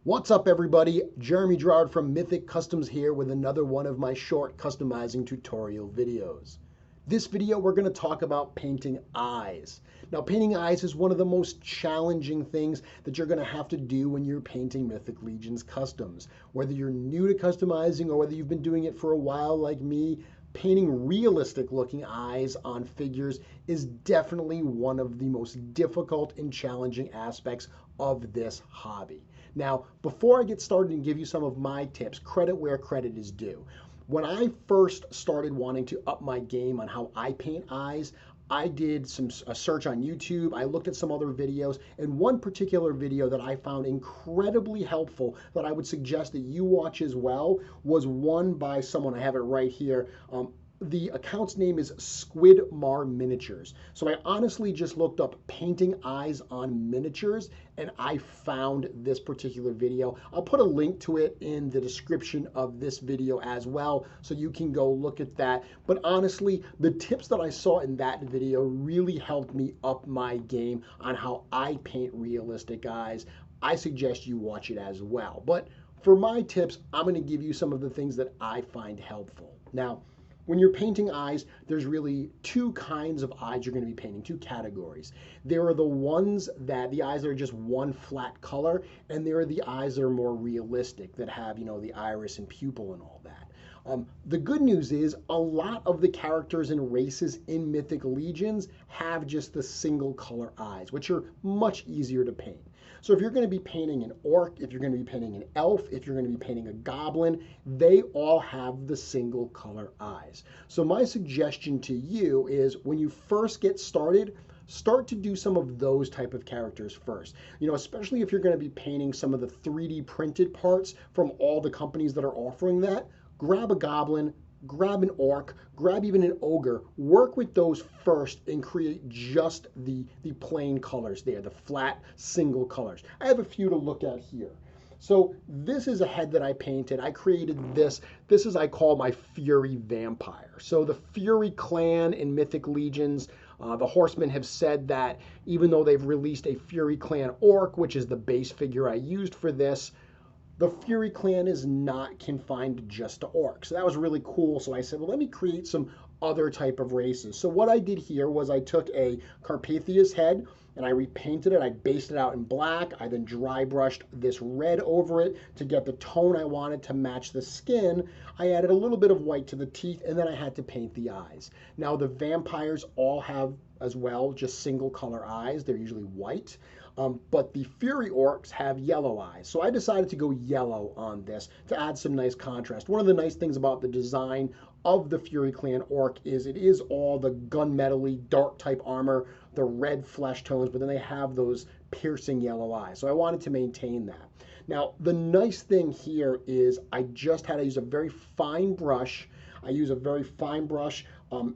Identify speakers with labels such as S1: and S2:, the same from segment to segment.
S1: What's up, everybody? Jeremy Gerard from Mythic Customs here with another one of my short customizing tutorial videos. This video we're going to talk about painting eyes. Now, painting eyes is one of the most challenging things that you're going to have to do when you're painting Mythic Legion's customs. Whether you're new to customizing or whether you've been doing it for a while like me, painting realistic looking eyes on figures is definitely one of the most difficult and challenging aspects of this hobby. Now, before I get started and give you some of my tips, credit where credit is due. When I first started wanting to up my game on how I paint eyes, I did a search on YouTube. I looked at some other videos, and one particular video that I found incredibly helpful that I would suggest that you watch as well was one by someone. I have it right here. The account's name is Squidmar Miniatures. So I honestly just looked up painting eyes on miniatures and I found this particular video. I'll put a link to it in the description of this video as well, so you can go look at that. But honestly, the tips that I saw in that video really helped me up my game on how I paint realistic eyes. I suggest you watch it as well. But for my tips, I'm going to give you some of the things that I find helpful. Now, when you're painting eyes, there's really two kinds of eyes you're going to be painting, two categories. There are the ones that the eyes are just one flat color, and there are the eyes that are more realistic that have, the iris and pupil and all that. The good news is a lot of the characters and races in Mythic Legions have just the single color eyes, which are much easier to paint. So if you're going to be painting an orc, if you're going to be painting an elf, if you're going to be painting a goblin, they all have the single color eyes. So my suggestion to you is when you first get started, start to do some of those type of characters first. Especially if you're going to be painting some of the 3D printed parts from all the companies that are offering that, grab a goblin, grab an orc, grab even an ogre, work with those first and create just the plain colors there, the flat single colors. I have a few to look at here. So this is a head that I painted. I created this. This is, I call my Fury Vampire. So the Fury clan in Mythic Legions, the Horsemen have said that even though they've released a Fury clan orc, which is the base figure I used for this, the Fury clan is not confined just to orcs. So that was really cool. So I said, well, let me create some other type of races. So what I did here was I took a Carpathia's head and I repainted it. I based it out in black. I then dry brushed this red over it to get the tone I wanted to match the skin. I added a little bit of white to the teeth, and then I had to paint the eyes. Now the vampires all have as well just single color eyes. They're usually white. But the Fury orcs have yellow eyes. So I decided to go yellow on this to add some nice contrast. One of the nice things about the design of the Fury clan orc is it is all the gunmetal-y dark type armor, the red flesh tones, but then they have those piercing yellow eyes. So I wanted to maintain that. Now, the nice thing here is I just had to use a very fine brush. I use a very fine brush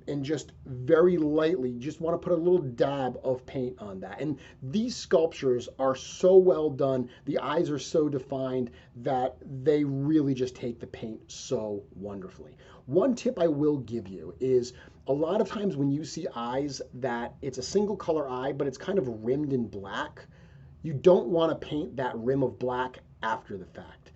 S1: and just very lightly, just want to put a little dab of paint on that. And these sculptures are so well done, the eyes are so defined that they really just take the paint so wonderfully. One tip I will give you is a lot of times when you see eyes that it's a single color eye, but it's kind of rimmed in black, you don't want to paint that rim of black after the fact.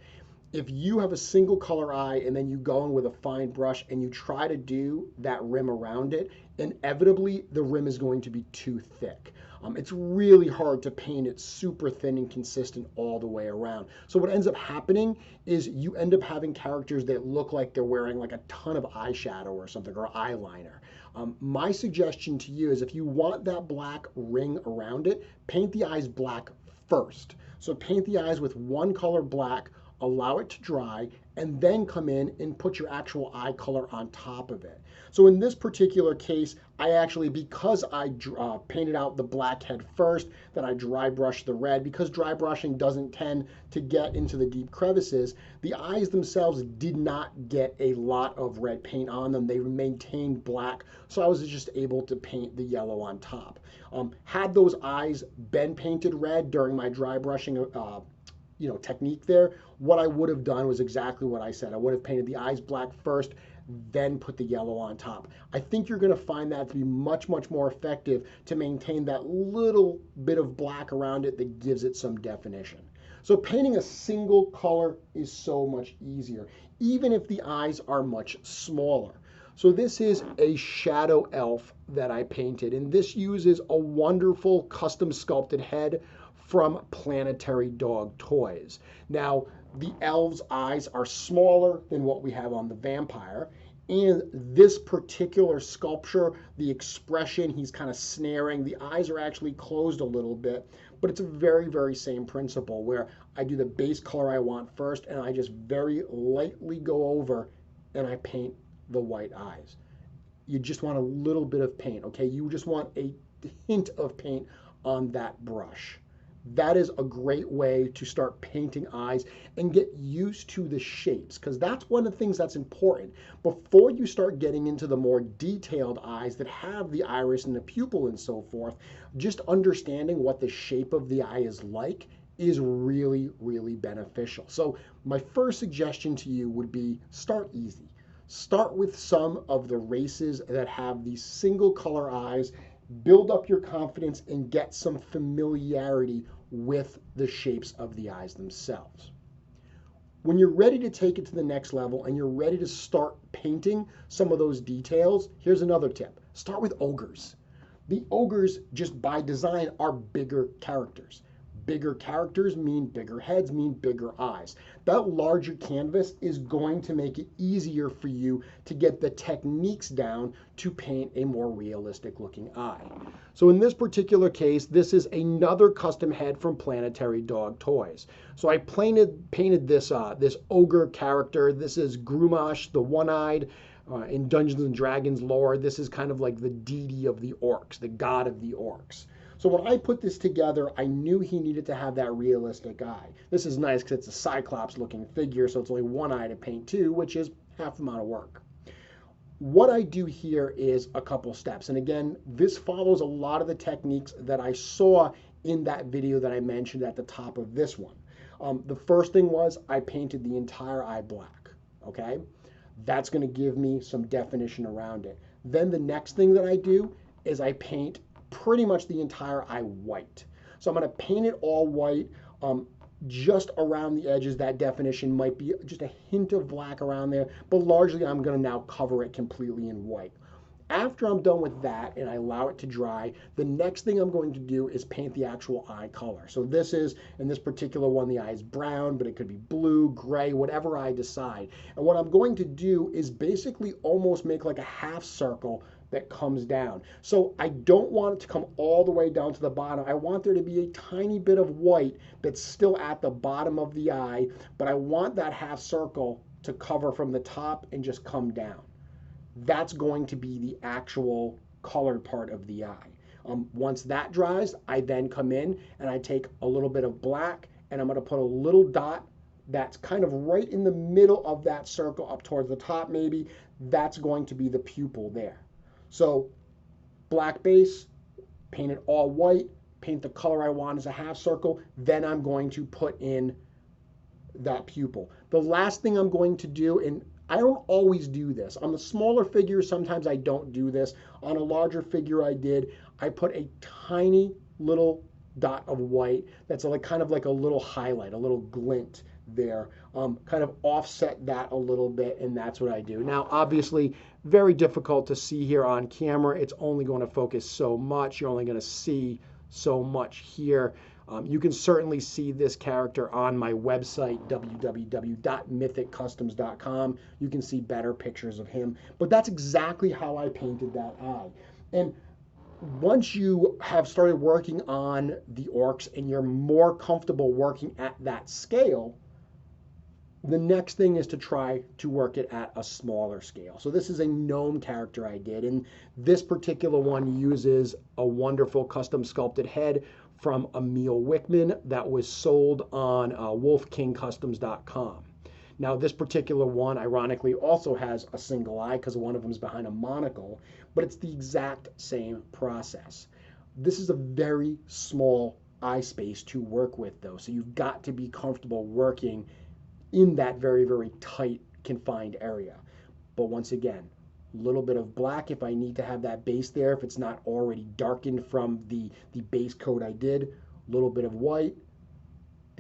S1: If you have a single color eye and then you go in with a fine brush and you try to do that rim around it, inevitably the rim is going to be too thick. It's really hard to paint it super thin and consistent all the way around. So what ends up happening is you end up having characters that look like they're wearing like a ton of eyeshadow or something, or eyeliner. My suggestion to you is if you want that black ring around it, paint the eyes black first. So paint the eyes with one color black, allow it to dry, and then come in and put your actual eye color on top of it. So in this particular case, I actually, because I painted out the black head first, then I dry brushed the red. Because dry brushing doesn't tend to get into the deep crevices, the eyes themselves did not get a lot of red paint on them. They maintained black, so I was just able to paint the yellow on top. Had those eyes been painted red during my dry brushing technique there, what I would have done was exactly what I said. I would have painted the eyes black first, then put the yellow on top. I think you're going to find that to be much, much more effective to maintain that little bit of black around it that gives it some definition. So painting a single color is so much easier, even if the eyes are much smaller. So this is a shadow elf that I painted, and this uses a wonderful custom sculpted head from Planetary Dog Toys. Now, the elf's eyes are smaller than what we have on the vampire, and this particular sculpture, the expression, he's kind of snaring, the eyes are actually closed a little bit, but it's a very, very same principle where I do the base color I want first, and I just very lightly go over and I paint the white eyes. You just want a little bit of paint, okay? You just want a hint of paint on that brush. That is a great way to start painting eyes and get used to the shapes, because that's one of the things that's important. Before you start getting into the more detailed eyes that have the iris and the pupil and so forth, just understanding what the shape of the eye is like is really, really beneficial. So my first suggestion to you would be start easy. Start with some of the races that have these single color eyes. Build up your confidence and get some familiarity with the shapes of the eyes themselves. When you're ready to take it to the next level and you're ready to start painting some of those details, here's another tip. Start with ogres. The ogres, just by design, are bigger characters. Bigger characters mean bigger heads, mean bigger eyes. That larger canvas is going to make it easier for you to get the techniques down to paint a more realistic looking eye. So in this particular case, this is another custom head from Planetary Dog Toys. So I painted this ogre character. This is Grumash, the one-eyed. In Dungeons and Dragons lore, this is kind of like the deity of the orcs, the god of the orcs. So when I put this together, I knew he needed to have that realistic eye. This is nice because it's a Cyclops looking figure, so it's only one eye to paint too, which is half the amount of work. What I do here is a couple steps. And again, this follows a lot of the techniques that I saw in that video that I mentioned at the top of this one. The first thing was I painted the entire eye black, okay? That's going to give me some definition around it. Then the next thing that I do is I paint pretty much the entire eye white. So I'm going to paint it all white. Just around the edges, that definition might be just a hint of black around there, but largely I'm going to now cover it completely in white. After I'm done with that and I allow it to dry, the next thing I'm going to do is paint the actual eye color. So this is, in this particular one, the eye is brown, but it could be blue, gray, whatever I decide. And what I'm going to do is basically almost make like a half circle that comes down. So I don't want it to come all the way down to the bottom. I want there to be a tiny bit of white that's still at the bottom of the eye, but I want that half circle to cover from the top and just come down. That's going to be the actual colored part of the eye. Once that dries, I then come in and I take a little bit of black and I'm going to put a little dot that's kind of right in the middle of that circle up towards the top maybe. That's going to be the pupil there. So black base, paint it all white, paint the color I want as a half circle, then I'm going to put in that pupil. The last thing I'm going to do, and I don't always do this. On the smaller figures, sometimes I don't do this. On a larger figure I did. I put a tiny little dot of white that's like kind of like a little highlight, a little glint there. Kind of offset that a little bit, and that's what I do. Now, obviously, very difficult to see here on camera. It's only going to focus so much. You're only going to see so much here. You can certainly see this character on my website, www.mythiccustoms.com. You can see better pictures of him. But that's exactly how I painted that eye. And once you have started working on the orcs and you're more comfortable working at that scale, the next thing is to try to work it at a smaller scale. So this is a gnome character I did, and this particular one uses a wonderful custom sculpted head from Emil Wickman that was sold on wolfkingcustoms.com. Now this particular one, ironically, also has a single eye because one of them is behind a monocle, but it's the exact same process. This is a very small eye space to work with though, so you've got to be comfortable working in that very, very tight, confined area. But once again, a little bit of black if I need to have that base there, if it's not already darkened from the base coat I did, a little bit of white,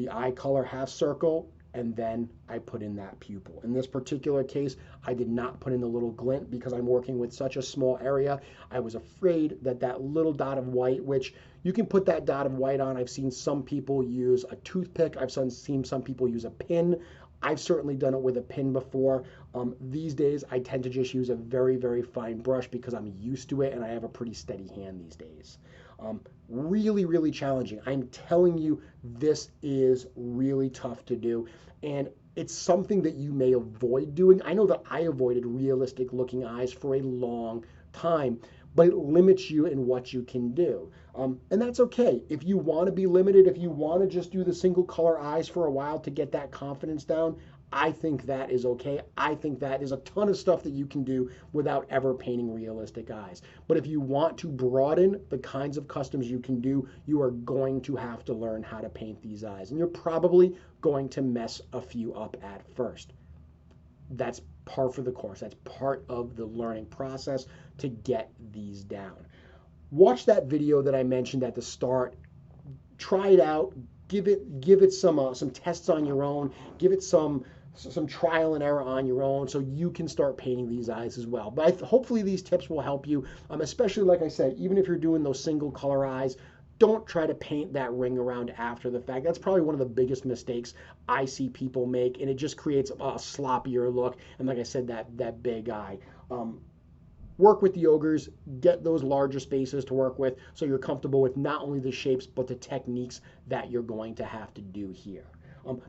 S1: the eye color half circle, and then I put in that pupil. In this particular case, I did not put in the little glint because I'm working with such a small area. I was afraid that that little dot of white, which you can put that dot of white on. I've seen some people use a toothpick. I've seen some people use a pin. I've certainly done it with a pin before. These days, I tend to just use a very, very fine brush because I'm used to it and I have a pretty steady hand these days. Really, really challenging. I'm telling you, this is really tough to do. And it's something that you may avoid doing. I know that I avoided realistic looking eyes for a long time, but it limits you in what you can do. And that's okay. If you want to be limited, if you want to just do the single color eyes for a while to get that confidence down, I think that is okay. I think that is a ton of stuff that you can do without ever painting realistic eyes. But if you want to broaden the kinds of customs you can do, you are going to have to learn how to paint these eyes. And you're probably going to mess a few up at first. That's par for the course. That's part of the learning process to get these down. Watch that video that I mentioned at the start. Try it out. Give it some tests on your own. Give it some trial and error on your own so you can start painting these eyes as well. But hopefully these tips will help you, especially like I said, even if you're doing those single color eyes, don't try to paint that ring around after the fact. That's probably one of the biggest mistakes I see people make, and it just creates a sloppier look. And like I said, that big eye. Work with the ogres, get those larger spaces to work with so you're comfortable with not only the shapes but the techniques that you're going to have to do here.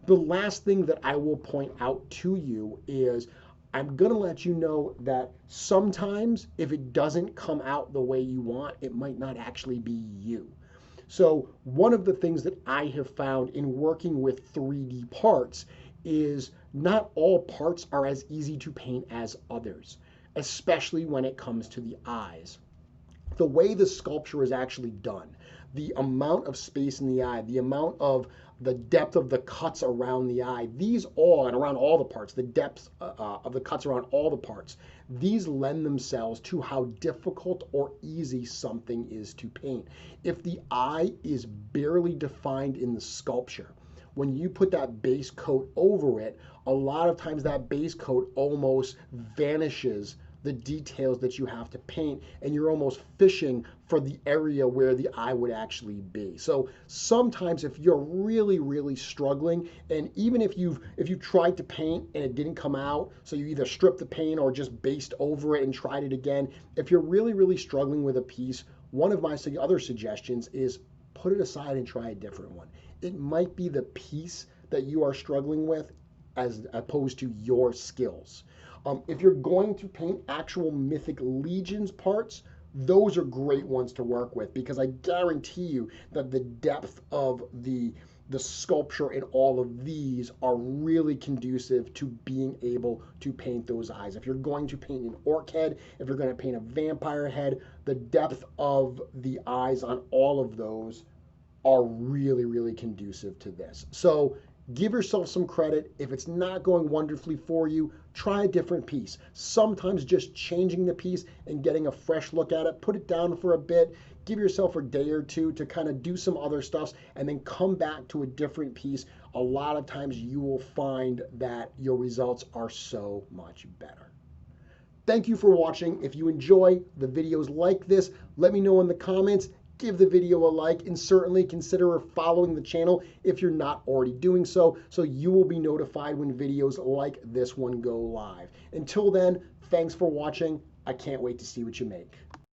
S1: The last thing that I will point out to you is I'm going to let you know that sometimes if it doesn't come out the way you want, it might not actually be you. So one of the things that I have found in working with 3D parts is not all parts are as easy to paint as others, especially when it comes to the eyes. The way the sculpture is actually done, the amount of space in the eye, the amount of the depth of the cuts around the eye, these all, and around all the parts, the depth of the cuts around all the parts, these lend themselves to how difficult or easy something is to paint. If the eye is barely defined in the sculpture, when you put that base coat over it, a lot of times that base coat almost vanishes the details that you have to paint, and you're almost fishing for the area where the eye would actually be. So sometimes if you're really, really struggling, and even if you've tried to paint and it didn't come out, so you either stripped the paint or just based over it and tried it again, if you're really, really struggling with a piece, one of my other suggestions is put it aside and try a different one. It might be the piece that you are struggling with as opposed to your skills. If you're going to paint actual Mythic Legions parts, those are great ones to work with because I guarantee you that the depth of the sculpture in all of these are really conducive to being able to paint those eyes. If you're going to paint an orc head, if you're going to paint a vampire head, the depth of the eyes on all of those are really, really conducive to this. So give yourself some credit. If it's not going wonderfully for you, try a different piece. Sometimes just changing the piece and getting a fresh look at it, put it down for a bit, give yourself a day or two to kind of do some other stuff, and then come back to a different piece. A lot of times you will find that your results are so much better. Thank you for watching. If you enjoy the videos like this, let me know in the comments. Give the video a like, and certainly consider following the channel if you're not already doing so you will be notified when videos like this one go live. Until then, thanks for watching. I can't wait to see what you make.